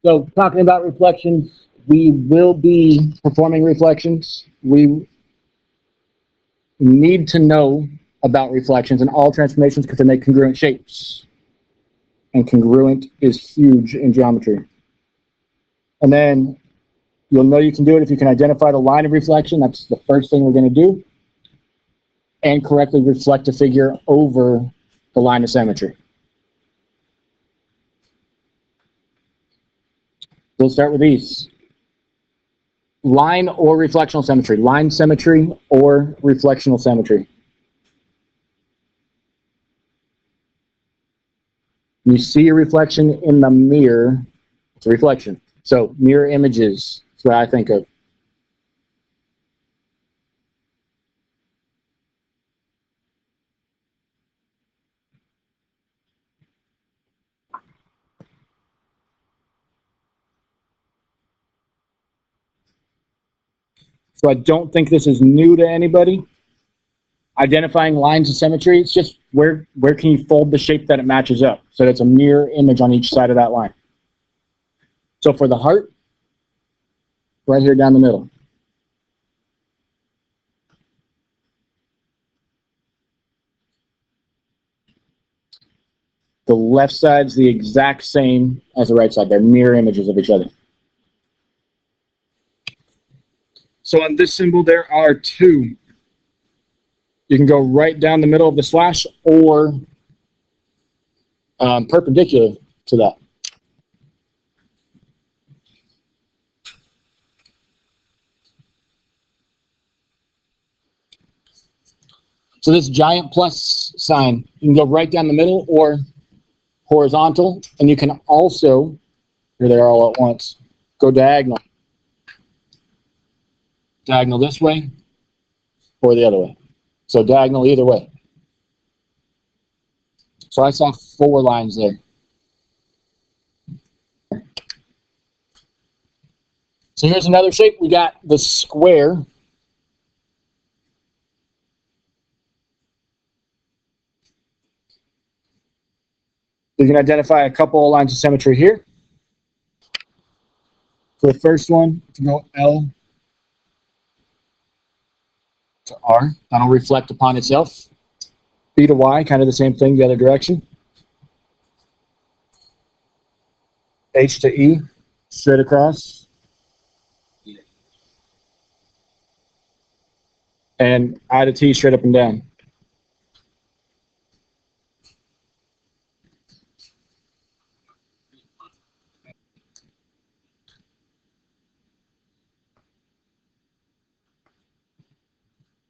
So talking about reflections, we will be performing reflections. We need to know about reflections in all transformations because they make congruent shapes. And congruent is huge in geometry. And then you'll know you can do it if you can identify the line of reflection. That's the first thing we're going to do. And correctly reflect a figure over the line of symmetry. We'll start with these. Line or reflectional symmetry. Line symmetry or reflectional symmetry. You see a reflection in the mirror, it's a reflection. So mirror images is what I think of. So I don't think this is new to anybody. Identifying lines of symmetry, it's just where can you fold the shape that it matches up so that's a mirror image on each side of that line. So for the heart, right here down the middle. The left side's the exact same as the right side. They're mirror images of each other. So on this symbol, there are two. You can go right down the middle of the slash or perpendicular to that. So this giant plus sign, you can go right down the middle or horizontal, and you can also, here they are all at once, go diagonal. Diagonal this way or the other way. So diagonal either way. So I saw 4 lines there. So here's another shape. We got the square. You can identify a couple of lines of symmetry here. So the first one, if you go L to R, that'll reflect upon itself. B to Y, kind of the same thing, the other direction. H to E, straight across. And I to T, straight up and down.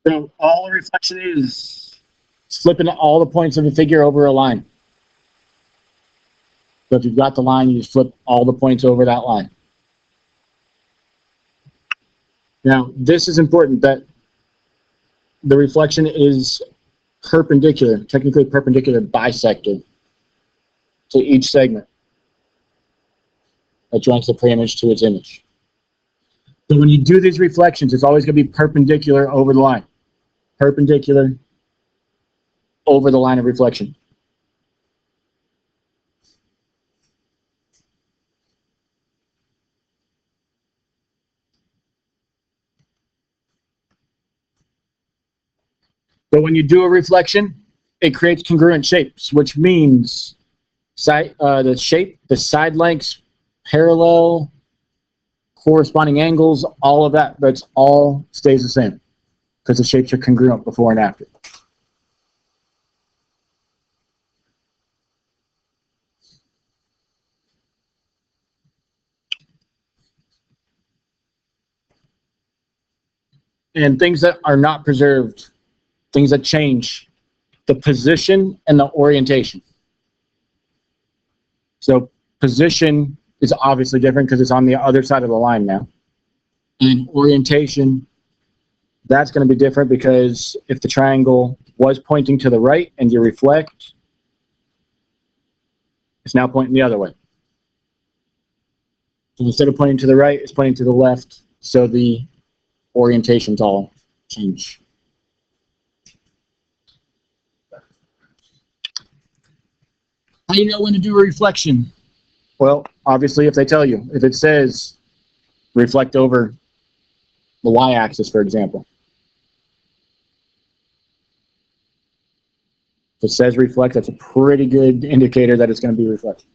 So all a reflection is flipping all the points of the figure over a line. So if you've got the line, you just flip all the points over that line. Now, this is important that the reflection is perpendicular, technically perpendicular bisected to each segment that joins the preimage to its image. So when you do these reflections, it's always going to be perpendicular over the line. Perpendicular over the line of reflection. But when you do a reflection, it creates congruent shapes, which means the shape, the side lengths, parallel, corresponding angles, all of that, that's all stays the same because the shapes are congruent before and after. And things that are not preserved, things that change, the position and the orientation. So position is obviously different because it's on the other side of the line now. And orientation, that's going to be different because if the triangle was pointing to the right and you reflect, it's now pointing the other way. So instead of pointing to the right, it's pointing to the left, so the orientations all change. How do you know when to do a reflection? Well, obviously, if they tell you, if it says reflect over the y-axis, for example, if it says reflect, that's a pretty good indicator that it's going to be reflection.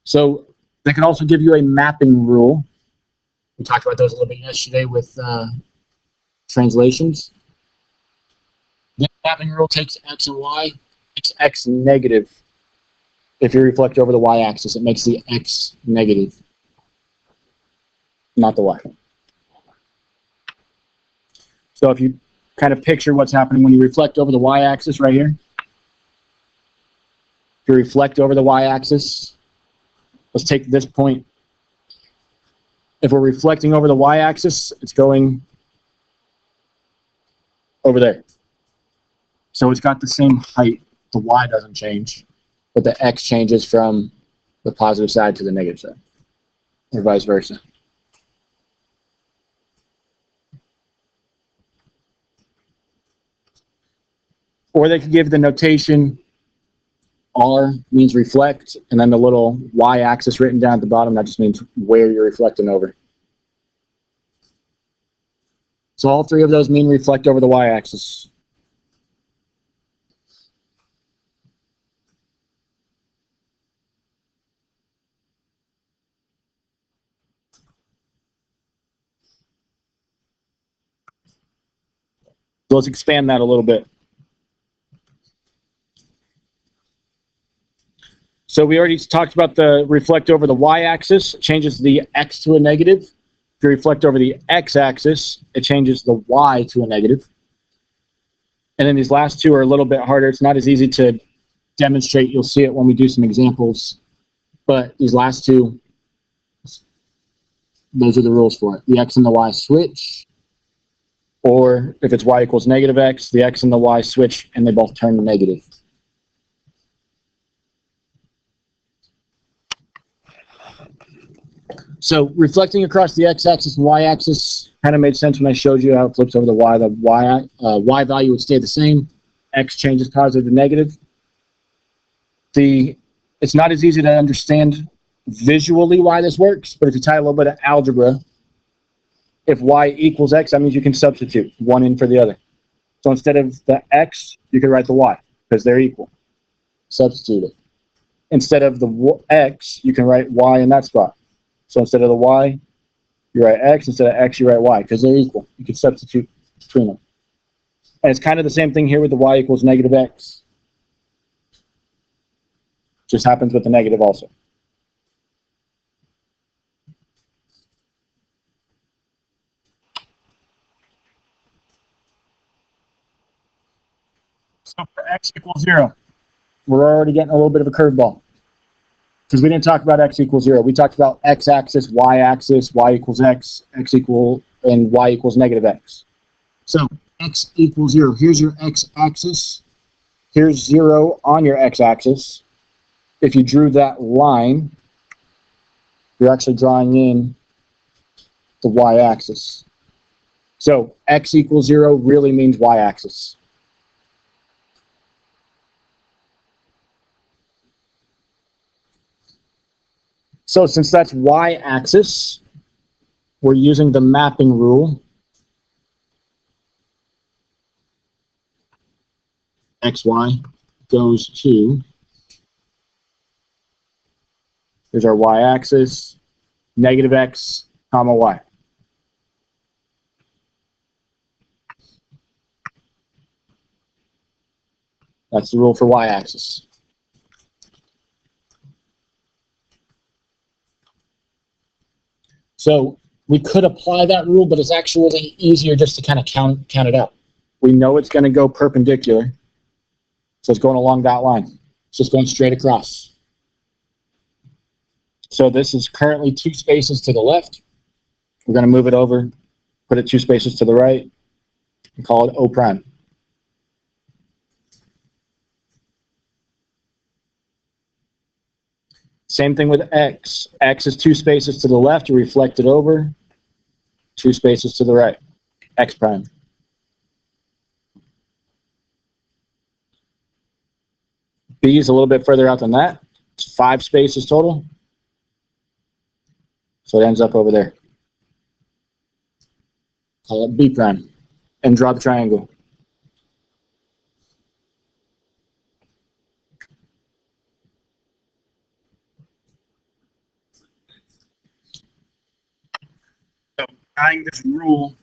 So they can also give you a mapping rule. We talked about those a little bit yesterday with translations. The mapping rule takes x and y, makes x negative. If you reflect over the y-axis, it makes the x negative, not the y. So if you kind of picture what's happening when you reflect over the y-axis right here, if you reflect over the y-axis, let's take this point. If we're reflecting over the y-axis, it's going over there. So it's got the same height. The y doesn't change, but the x changes from the positive side to the negative side, or vice versa. Or they could give the notation R means reflect, and then the little y-axis written down at the bottom, that just means where you're reflecting over. So all three of those mean reflect over the y-axis. So let's expand that a little bit. So we already talked about the reflect over the y-axis, it changes the x to a negative. If you reflect over the x-axis, it changes the y to a negative. And then these last two are a little bit harder. It's not as easy to demonstrate. You'll see it when we do some examples. But these last two, those are the rules for it. The x and the y switch. Or if it's y equals negative x, the x and the y switch, and they both turn negative. So reflecting across the x-axis and y-axis kind of made sense when I showed you how it flips over the y. The y value would stay the same. X changes positive to negative. It's not as easy to understand visually why this works, but if you tie a little bit of algebra, if y equals x, that means you can substitute one in for the other. So instead of the x, you could write the y because they're equal. Substitute it. Instead of the x, you can write y in that spot. So instead of the y, you write x. Instead of x, you write y because they're equal. You can substitute between them. And it's kind of the same thing here with the y equals negative x. Just happens with the negative also. So for x equals 0, we're already getting a little bit of a curveball. Because we didn't talk about x equals 0. We talked about x-axis, y-axis, y equals x, x equal, and y equals negative x. So x equals 0. Here's your x-axis. Here's 0 on your x-axis. If you drew that line, you're actually drawing in the y-axis. So x equals 0 really means y-axis. So since that's y-axis, we're using the mapping rule. XY goes to, here's our y-axis, negative x, comma y. That's the rule for y-axis. So we could apply that rule, but it's actually easier just to kind of count it out. We know it's going to go perpendicular, so it's going along that line. It's just going straight across. So this is currently 2 spaces to the left. We're going to move it over, put it 2 spaces to the right, and call it O prime. Same thing with x. X is 2 spaces to the left, you reflect it over, 2 spaces to the right. x prime. B is a little bit further out than that. It's 5 spaces total. So it ends up over there. Call it B prime. And draw the triangle. So tying this rule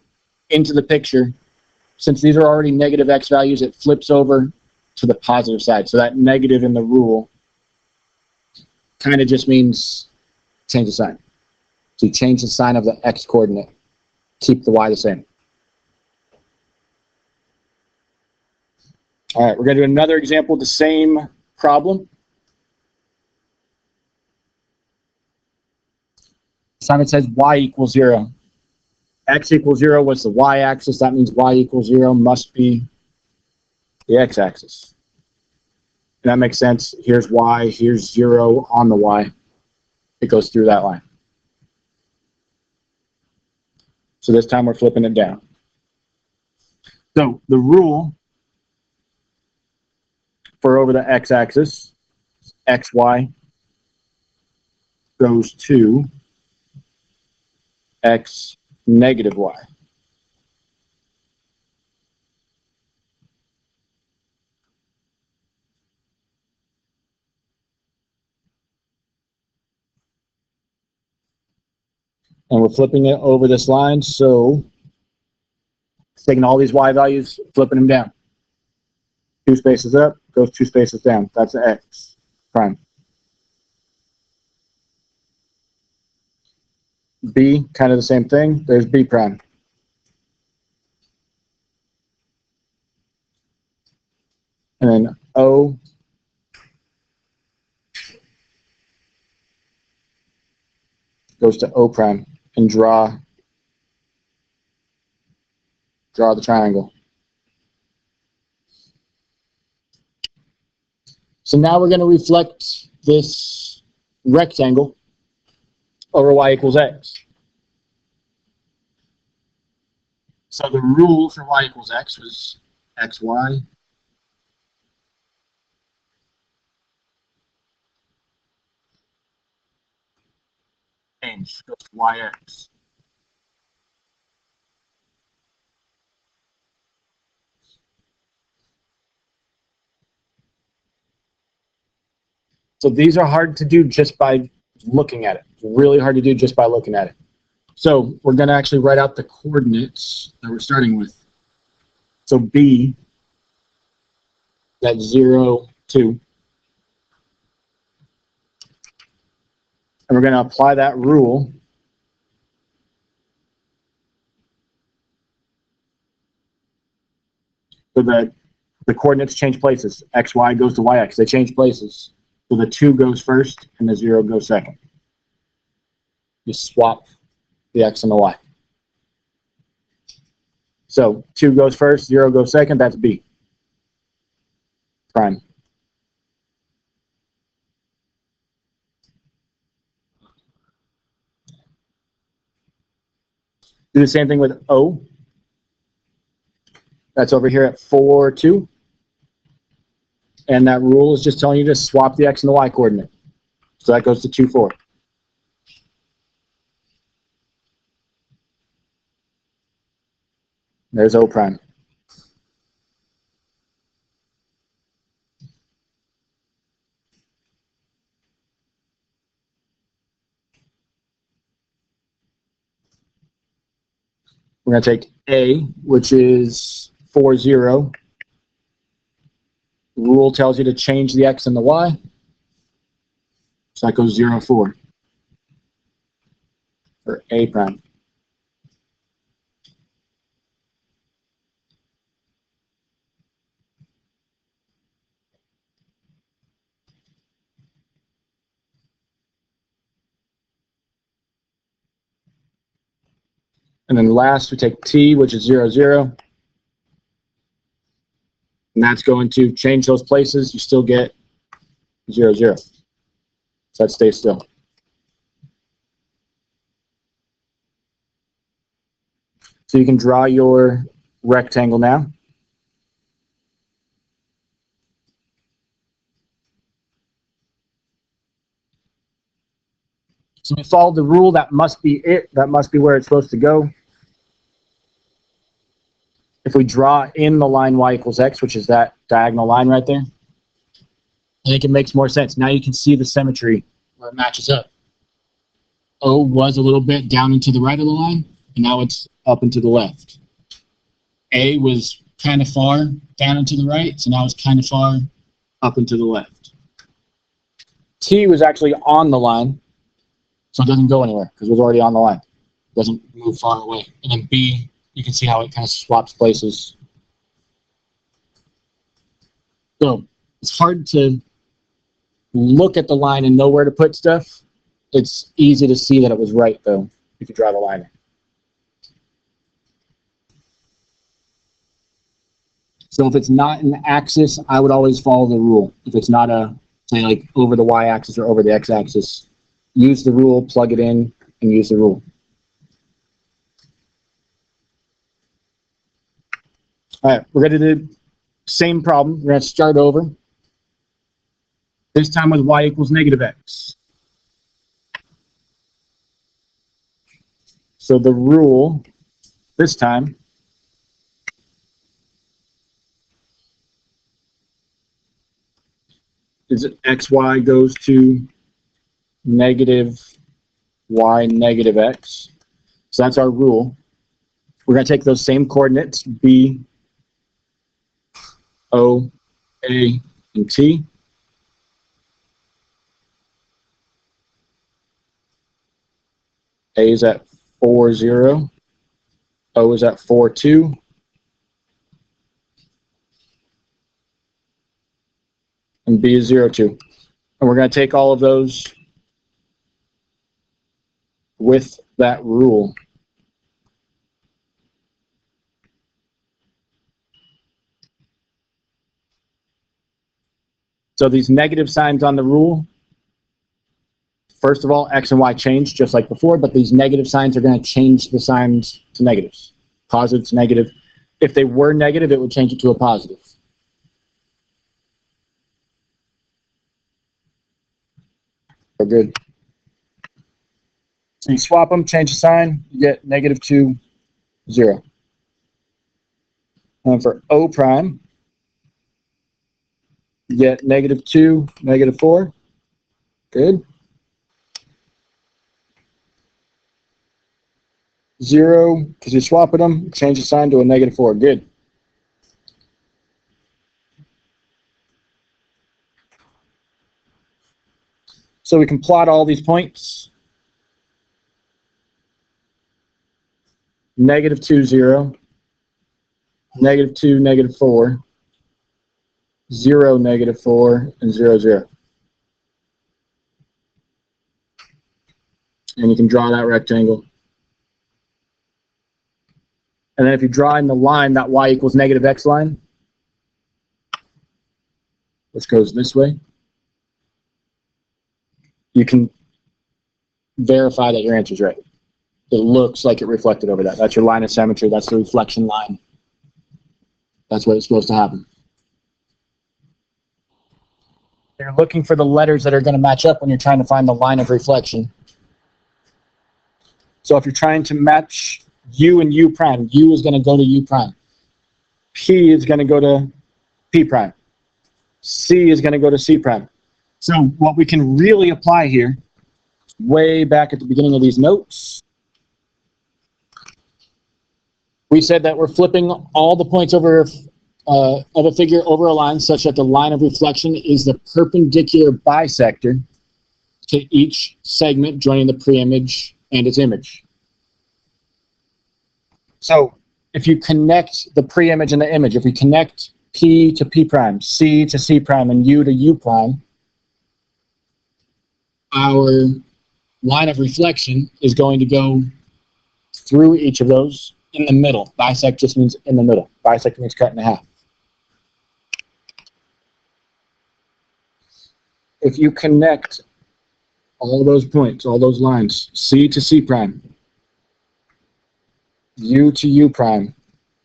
into the picture, since these are already negative x values, it flips over to the positive side. So that negative in the rule kind of just means change the sign. So you change the sign of the x coordinate, keep the y the same. All right, we're going to do another example of the same problem. Simon says y equals 0. X equals 0 was the y-axis. That means y equals 0 must be the x-axis. And that makes sense. Here's y, here's 0 on the y. It goes through that line. So this time we're flipping it down. So the rule for over the x-axis, xy, goes to x negative y. And we're flipping it over this line, so taking all these y values, flipping them down. 2 spaces up, goes 2 spaces down. That's x prime. B, kind of the same thing. There's B prime. And then O goes to O prime, and draw the triangle. So now we're going to reflect this rectangle over y equals x. So the rule for y equals x was xy change goes to yx. So these are hard to do just by looking at it. It's really hard to do just by looking at it. So we're going to actually write out the coordinates that we're starting with. So B, that's 0, 2. And we're going to apply that rule so that the coordinates change places. XY goes to YX. They change places. So the 2 goes first and the 0 goes second. You swap the X and the Y. So 2 goes first, 0 goes second. That's B prime. Do the same thing with O. That's over here at 4, 2. And that rule is just telling you to swap the X and the Y coordinate. So that goes to 2, 4. There's O prime. We're going to take A, which is 4, 0. The rule tells you to change the X and the Y. So that goes 0, 4 for A prime. And then last, we take T, which is 0, 0. And that's going to change those places. You still get 0, 0. So that stays still. So you can draw your rectangle now. So we followed the rule. That must be it. That must be where it's supposed to go. If we draw in the line y equals x, which is that diagonal line right there, I think it makes more sense. Now you can see the symmetry where it matches up. O was a little bit down and to the right of the line, and now it's up and to the left. A was kind of far down and to the right, so now it's kind of far up and to the left. T was actually on the line, so it doesn't go anywhere because it was already on the line. It doesn't move far away. And then B, you can see how it kind of swaps places. So it's hard to look at the line and know where to put stuff. It's easy to see that it was right, though, if you draw the line. So if it's not an axis, I would always follow the rule. If it's not a, say, like over the y-axis or over the x-axis, use the rule, plug it in, and use the rule. All right, we're going to do the same problem. We're going to start over. This time with y equals negative x. So the rule this time is that xy goes to negative y negative x. So that's our rule. We're going to take those same coordinates, b, o, a, and t. A is at 4, 0. O is at 4, 2. And B is 0, 2. And we're going to take all of those with that rule. So these negative signs on the rule, first of all, x and y change just like before, but these negative signs are going to change the signs to negatives. Positive to negative. If they were negative, it would change it to a positive. So good. So you swap them, change the sign, you get negative 2, 0. And for O prime, you get negative 2, negative 4. Good. 0, because you're swapping them, change the sign to a negative 4. Good. So we can plot all these points. Negative 2, 0. Negative 2, negative 4. 0, negative 4, and 0, 0. And you can draw that rectangle. And then if you draw in the line, that y equals negative x line, which goes this way, you can verify that your answer is right. It looks like it reflected over that. That's your line of symmetry. That's the reflection line. That's what it's supposed to happen. You're looking for the letters that are going to match up when you're trying to find the line of reflection. So if you're trying to match U and U prime, U is going to go to U prime. P is going to go to P prime. C is going to go to C prime. So what we can really apply here, way back at the beginning of these notes, we said that we're flipping all the points over of a figure over a line such that the line of reflection is the perpendicular bisector to each segment joining the preimage and its image. So if you connect the preimage and the image, if we connect P to P prime, C to C prime, and U to U prime, our line of reflection is going to go through each of those in the middle. Bisect just means in the middle. Bisect means cut in half. If you connect all those points, all those lines, C to C prime, U to U prime,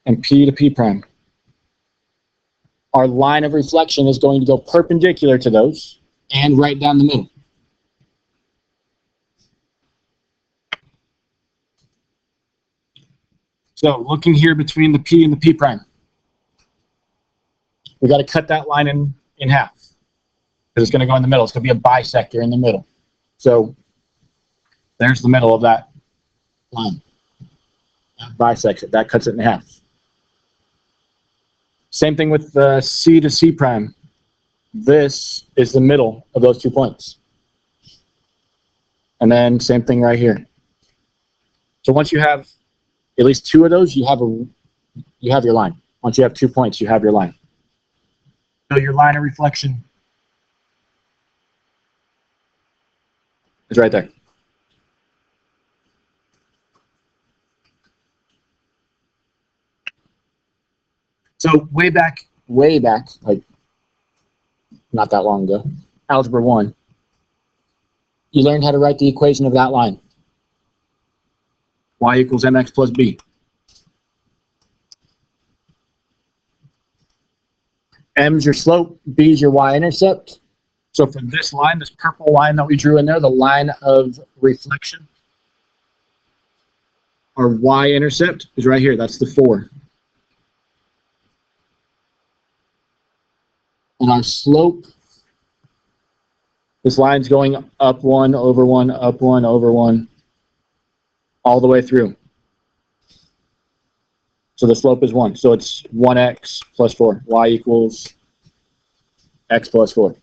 and P to P prime, our line of reflection is going to go perpendicular to those and right down the middle. So looking here between the P and the P prime, we got to cut that line in half because it's going to go in the middle. It's going to be a bisector in the middle. So there's the middle of that line. That bisects it. That cuts it in half. Same thing with the C to C prime. This is the middle of those 2 points. And then same thing right here. So once you have at least 2 of those, you have your line. Once you have 2 points, you have your line. So your line of reflection is right there. So way back, like not that long ago, Algebra 1, you learned how to write the equation of that line. Y equals mx plus b. M's your slope, B is your y-intercept. So for this line, this purple line that we drew in there, the line of reflection, our y-intercept is right here. That's the 4. And our slope, this line's going up 1 over 1, up 1 over 1, all the way through. So the slope is 1. So it's 1x plus 4. Y equals x plus 4.